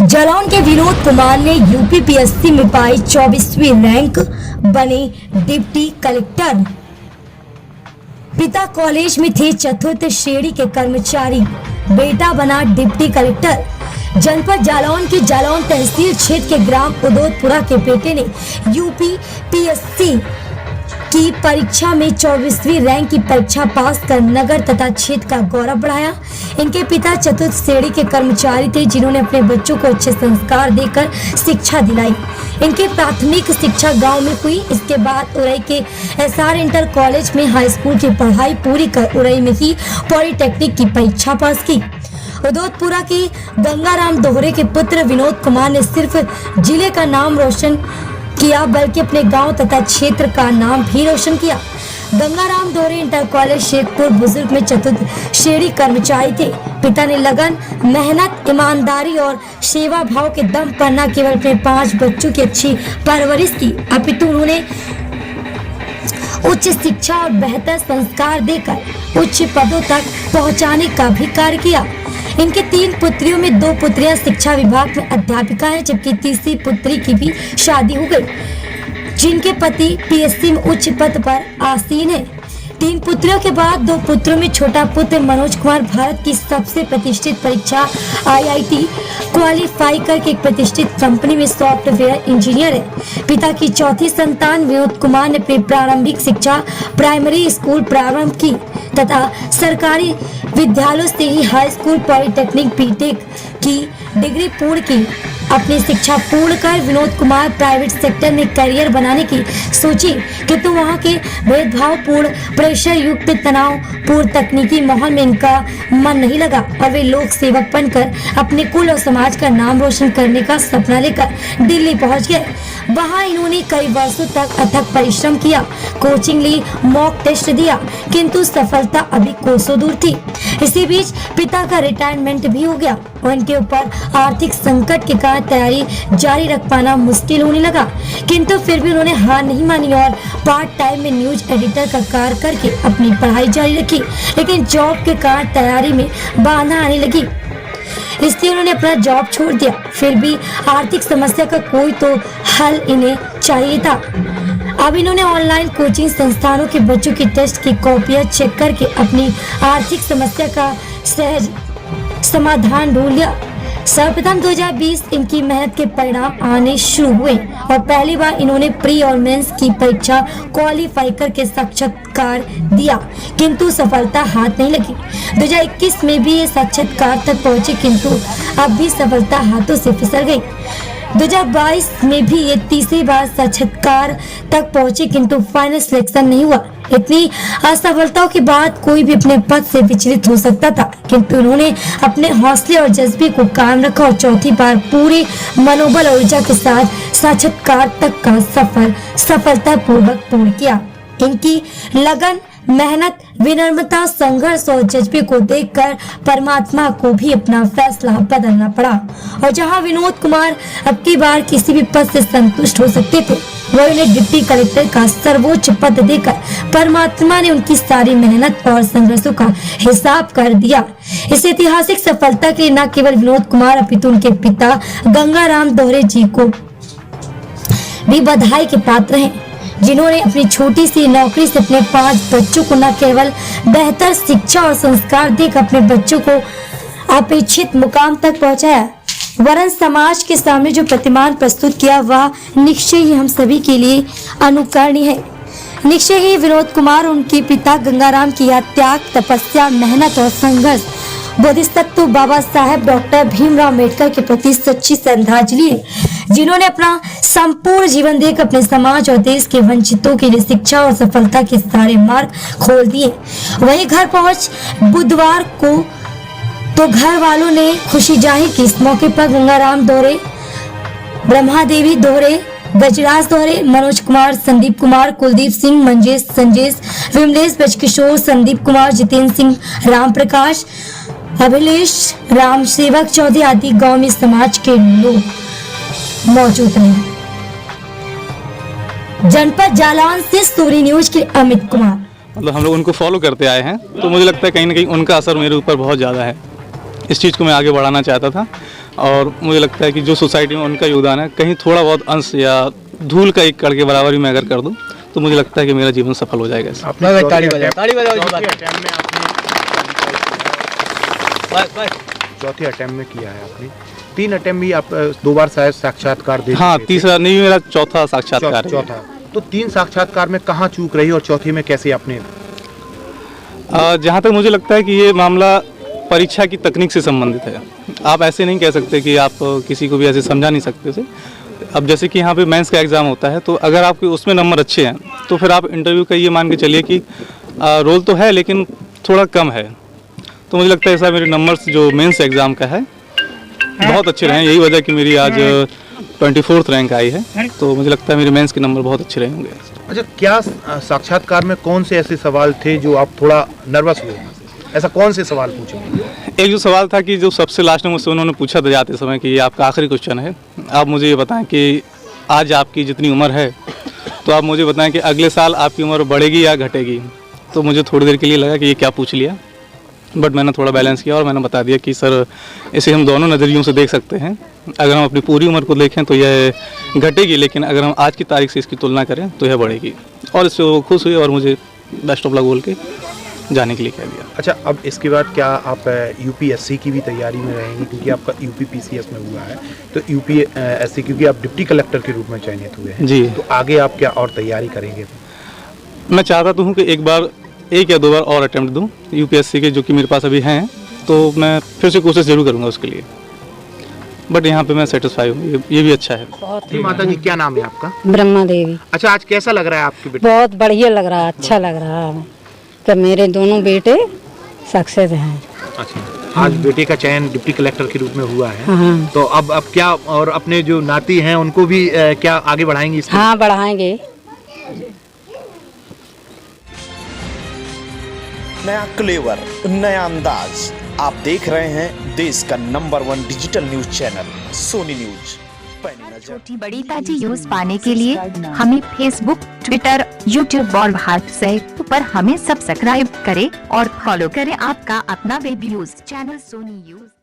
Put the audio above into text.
जालौन के विनोद कुमार ने यूपीपीएससी में पाई 24वीं रैंक, बने डिप्टी कलेक्टर। पिता कॉलेज में थे चतुर्थ श्रेणी के कर्मचारी, बेटा बना डिप्टी कलेक्टर। जनपद जालौन के जालौन तहसील क्षेत्र के ग्राम उदोदपुरा के बेटे ने यूपीपीएससी की परीक्षा में 24वीं रैंक की परीक्षा पास कर नगर तथा क्षेत्र का गौरव बढ़ाया। इनके पिता चतुर्थ श्रेणी के कर्मचारी थे, जिन्होंने अपने बच्चों को अच्छे संस्कार देकर शिक्षा दिलाई। इनकी प्राथमिक शिक्षा गांव में हुई। इसके बाद उरई के एसआर इंटर कॉलेज में हाई स्कूल की पढ़ाई पूरी कर उरई में ही पॉलिटेक्निक की परीक्षा पास की। उदोदपुरा के गंगाराम दोहरे के पुत्र विनोद कुमार ने सिर्फ जिले का नाम रोशन किया, बल्कि अपने गांव तथा क्षेत्र का नाम भी रोशन किया। गंगाराम दोहरे इंटर कॉलेज शेखपुर बुजुर्ग में चतुर्थ श्रेणी कर्मचारी थे। पिता ने लगन, मेहनत, ईमानदारी और सेवा भाव के दम पर न केवल अपने 5 बच्चों की अच्छी परवरिश की, अपितु उन्होंने उच्च शिक्षा और बेहतर संस्कार देकर उच्च पदों तक पहुंचाने का भी कार्य किया। इनके 3 पुत्रियों में 2 पुत्रियां शिक्षा विभाग में अध्यापिका हैं, जबकि तीसरी पुत्री की भी शादी हो गई, जिनके पति पीएससी में उच्च पद पर आसीन है। 3 पुत्रियों के बाद 2 पुत्रों में छोटा पुत्र मनोज कुमार भारत की सबसे प्रतिष्ठित परीक्षा IIT क्वालिफाई करके एक प्रतिष्ठित कंपनी में सॉफ्टवेयर इंजीनियर है। पिता की चौथी संतान विनोद कुमार ने अपनी प्रारंभिक शिक्षा प्राइमरी स्कूल प्रारंभ की तथा सरकारी विद्यालयों से ही हाई स्कूल पॉलिटेक्निक बीटेक की डिग्री पूर्ण की। अपनी शिक्षा पूर्ण कर विनोद कुमार प्राइवेट सेक्टर में करियर बनाने की सोची, किंतु वहां के भेदभावपूर्ण, प्रेशर युक्त, तनाव पूर्ण तकनीकी माहौल में इनका मन नहीं लगा और वे लोक सेवक बनकर अपने कुल और समाज का नाम रोशन करने का सपना लेकर दिल्ली पहुंच गए। वहां इन्होंने कई वर्षों तक अथक परिश्रम किया, कोचिंग ली, मॉक टेस्ट दिया, किंतु सफलता अभी कोसों दूर थी। इसी बीच पिता का रिटायरमेंट भी हो गया और इनके ऊपर आर्थिक संकट के कारण तैयारी जारी रख पाना मुश्किल होने लगा, किंतु फिर भी उन्होंने हार नहीं मानी और पार्ट टाइम में न्यूज एडिटर का कार्य करके अपनी पढ़ाई जारी रखी। लेकिन जॉब के कारण तैयारी में बाधा आने लगी, इसलिए उन्होंने अपना जॉब छोड़ दिया। फिर भी आर्थिक समस्या का कोई तो हल इन्हें चाहिए था। अब इन्होंने ऑनलाइन कोचिंग संस्थानों के बच्चों की टेस्ट की कॉपियां चेक करके अपनी आर्थिक समस्या का सहज समाधान ढूंढ लिया। सर्वप्रथम 2020 इनकी मेहनत के परिणाम आने शुरू हुए और पहली बार इन्होंने प्री और मेंस की परीक्षा क्वालिफाई करके साक्षात्कार दिया, किंतु सफलता हाथ नहीं लगी। 2021 में भी ये साक्षात्कार तक पहुंचे, किंतु अब भी सफलता हाथों से फिसल गई। 2022 में भी ये तीसरी बार साक्षात्कार तक पहुंचे, किंतु फाइनल सिलेक्शन नहीं हुआ। इतनी असफलताओं के बाद कोई भी अपने पद से विचलित हो सकता था, किंतु उन्होंने अपने हौसले और जज्बे को कायम रखा और चौथी बार पूरे मनोबल और ऊर्जा के साथ साक्षात्कार तक का सफर सफलतापूर्वक पूर्ण किया। इनकी लगन, मेहनत, विनम्रता, संघर्ष और जज्बे को देखकर परमात्मा को भी अपना फैसला बदलना पड़ा और जहां विनोद कुमार अब की बार किसी भी पद से संतुष्ट हो सकते थे, वह उन्हें डिप्टी कलेक्टर का सर्वोच्च पद देकर परमात्मा ने उनकी सारी मेहनत और संघर्षों का हिसाब कर दिया। इस ऐतिहासिक सफलता के लिए न केवल विनोद कुमार अपितु उनके पिता गंगाराम दोहरे जी को भी बधाई के पात्र हैं, जिन्होंने अपनी छोटी सी नौकरी से अपने 5 बच्चों को न केवल बेहतर शिक्षा और संस्कार देकर अपने बच्चों को अपेक्षित मुकाम तक पहुंचाया, वरन समाज के सामने जो प्रतिमान प्रस्तुत किया वह निश्चय ही हम सभी के लिए अनुकरणीय है। निश्चय ही विनोद कुमार उनके पिता गंगाराम की यह त्याग, तपस्या, मेहनत और संघर्ष बोधिसत्व बाबा साहेब डॉक्टर भीमराव अम्बेडकर के प्रति सच्ची श्रद्धांजलि है, जिन्होंने अपना संपूर्ण जीवन देकर अपने समाज और देश के वंचितों के लिए शिक्षा और सफलता के सारे मार्ग खोल दिए। वहीं घर पहुंच बुधवार को तो घर वालों ने खुशी जाहिर की। इस मौके पर गंगाराम दोहरे, ब्रह्मादेवी दोहरे, गजराज दोहरे, मनोज कुमार, संदीप कुमार, कुलदीप सिंह, मंजेश, संजेश, विमलेश, बजकिशोर, संदीप कुमार, जितेंद्र सिंह, राम प्रकाश, अभिलेश, राम सेवक चौधरी आदि गांव में समाज के लोग मौजूद रहे। जनपद जालौन से सूरी न्यूज के अमित कुमार। मतलब हम लोग उनको फॉलो करते आए हैं, तो मुझे लगता है कहीं ना कहीं उनका असर मेरे ऊपर बहुत ज़्यादा है। इस चीज़ को मैं आगे बढ़ाना चाहता था, और मुझे लगता है कि जो सोसाइटी में उनका योगदान है, कहीं थोड़ा बहुत अंश या धूल का एक कण के बराबर भी मैं अगर कर दूं तो मुझे लगता है कि मेरा जीवन सफल हो जाएगा इससे। आपने ताली बजाओ चौथे अटेम्प्ट में किया है आपने, 3 अटेम्प्ट भी आप 2 बार शायद साक्षात्कार दे हाँ, चुके थे। तीसरा नहीं, मेरा चौथा साक्षात्कार है। चौथा, तो 3 साक्षात्कार में कहाँ चूक रही और चौथे में कैसे आपने? जहाँ तक मुझे लगता है कि ये मामला परीक्षा की तकनीक से संबंधित है। आप ऐसे नहीं कह सकते कि आप किसी को भी ऐसे समझा नहीं सकते उसे। अब जैसे कि यहाँ पे मेंस का एग्ज़ाम होता है, तो अगर आपके उसमें नंबर अच्छे हैं तो फिर आप इंटरव्यू का ये मान के चलिए कि रोल तो है लेकिन थोड़ा कम है। तो मुझे लगता है ऐसा मेरे नंबर्स जो मेंस एग्ज़ाम का है बहुत अच्छे रहे हैं। यही वजह कि मेरी आज 24th रैंक आई है। तो मुझे लगता है मेरे मेंस के नंबर बहुत अच्छे रहे होंगे। अच्छा, क्या साक्षात्कार में कौन से ऐसे सवाल थे जो आप थोड़ा नर्वस हुए? ऐसा कौन से सवाल पूछे? एक जो सवाल था कि जो सबसे लास्ट में मुझसे उन्होंने पूछा था जाते समय कि ये आपका आखिरी क्वेश्चन है, आप मुझे ये बताएं कि आज आपकी जितनी उम्र है तो आप मुझे बताएं कि अगले साल आपकी उम्र बढ़ेगी या घटेगी। तो मुझे थोड़ी देर के लिए लगा कि ये क्या पूछ लिया, बट मैंने थोड़ा बैलेंस किया और मैंने बता दिया कि सर इसे हम दोनों नज़रियों से देख सकते हैं। अगर हम अपनी पूरी उम्र को देखें तो यह घटेगी, लेकिन अगर हम आज की तारीख से इसकी तुलना करें तो यह बढ़ेगी। और इससे वो खुश हुए और मुझे बेस्ट ऑफ लक बोल के जाने के लिए कह दिया। अच्छा, अब इसके बाद क्या आप यूपीएससी की भी तैयारी में रहेंगी, क्योंकि आपका यूपीपीसीएस में हुआ है, तो यूपीएससी क्योंकि आप डिप्टी कलेक्टर के रूप में चयनित हुए हैं जी, तो आगे आप क्या और तैयारी करेंगे? मैं चाहता तो हूँ कि एक या 2 बार और अटेम्प्ट दूँ यूपीएससी के, जो कि मेरे पास अभी हैं, तो मैं फिर से कोशिश जरूर करूँगा उसके लिए। बट यहाँ पे मैं सेटिस्फाई हूँ, ये भी अच्छा है। जी माता जी, क्या नाम है आपका? ब्रह्मा देवी। अच्छा, आज कैसा लग रहा है आपके बेटे? बहुत बढ़िया लग रहा है, अच्छा लग रहा है कि मेरे दोनों बेटे सक्सेस हैं। अच्छा, आज बेटे का चयन डिप्टी कलेक्टर के रूप में हुआ है। हाँ, तो अब क्या, और अपने जो नाती हैं उनको भी क्या आगे बढ़ाएंगे इसको? हाँ बढ़ाएंगे। नया क्लेवर, नया अंदाज। आप देख रहे हैं देश का number 1 digital news channel Soni news. छोटी बड़ी ताजी न्यूज पाने के लिए हमें फेसबुक, ट्विटर, यूट्यूब और व्हाट्सएप पर हमें सब्सक्राइब करें और फॉलो करें आपका अपना web news channel Soni news.